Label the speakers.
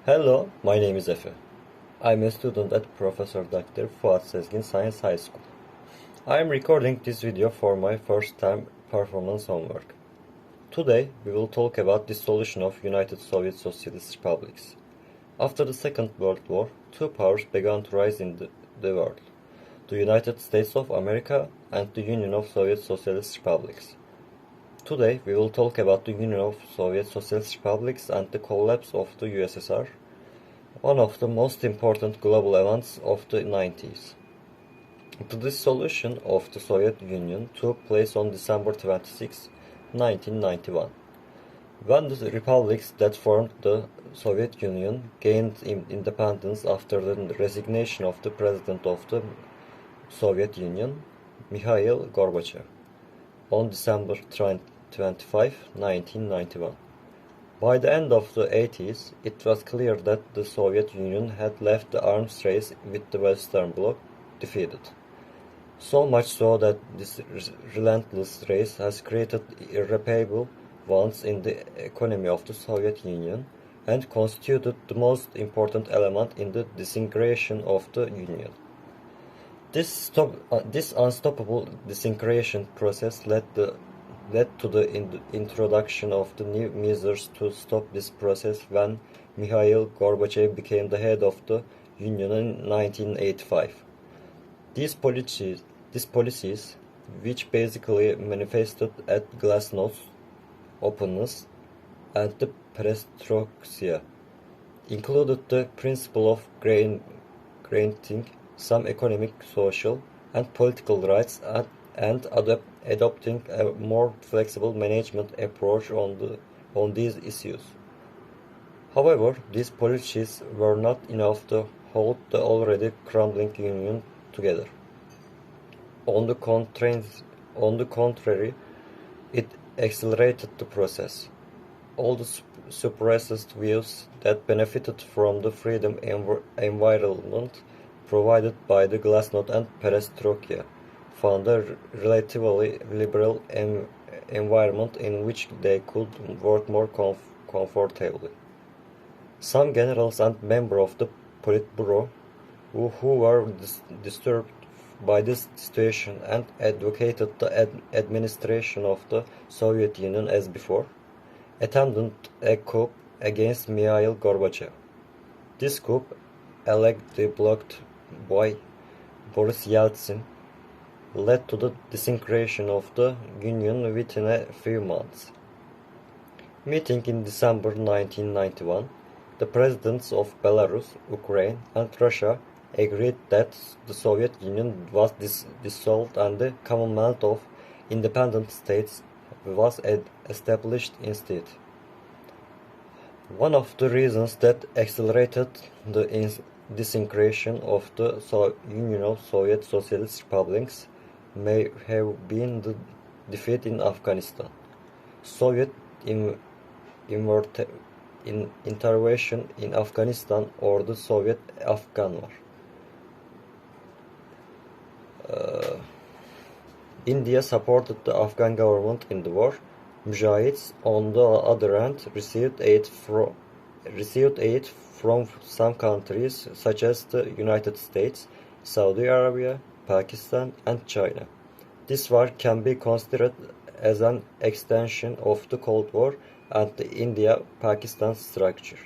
Speaker 1: Hello, my name is Efe. I'm a student at Professor Dr. Fuat Sezgin Science High School. I am recording this video for my first time performance homework. Today, we will talk about the dissolution of United Soviet Socialist Republics. After the Second World War, two powers began to rise in the world: the United States of America and the Union of Soviet Socialist Republics. Today, we will talk about the Union of Soviet Socialist Republics and the collapse of the USSR, one of the most important global events of the 90s. The dissolution of the Soviet Union took place on December 26, 1991. When the republics that formed the Soviet Union gained independence after the resignation of the President of the Soviet Union, Mikhail Gorbachev, on December 25, 1991. By the end of the 80s, it was clear that the Soviet Union had left the arms race with the Western Bloc defeated. So much so that this relentless race has created irreparable wounds in the economy of the Soviet Union and constituted the most important element in the disintegration of the Union. This unstoppable disintegration process led to the introduction of the new measures to stop this process when Mikhail Gorbachev became the head of the Union in 1985. These policies, which basically manifested at glasnost, openness, and the perestroika, included the principle of granting some economic, social, and political rights and adopting a more flexible management approach on these issues. However, these policies were not enough to hold the already crumbling Union together. On the contrary, it accelerated the process. All the suppressed views that benefited from the freedom environment provided by the glasnost and perestroika found a relatively liberal environment in which they could work more comfortably. Some generals and members of the Politburo who were disturbed by this situation and advocated the administration of the Soviet Union as before, attempted a coup against Mikhail Gorbachev. This coup, allegedly blocked by Boris Yeltsin, led to the disintegration of the Union within a few months. Meeting in December 1991, the presidents of Belarus, Ukraine, and Russia agreed that the Soviet Union was dissolved and the Commonwealth of Independent States was established instead. One of the reasons that accelerated the disintegration of the Union of Soviet Socialist Republics may have been the defeat in Afghanistan. Soviet intervention in Afghanistan or the Soviet Afghan War. India supported the Afghan government in the war. Mujahids, on the other hand, received aid from some countries such as the United States, Saudi Arabia, Pakistan, and China. This war can be considered as an extension of the Cold War and the India-Pakistan structure.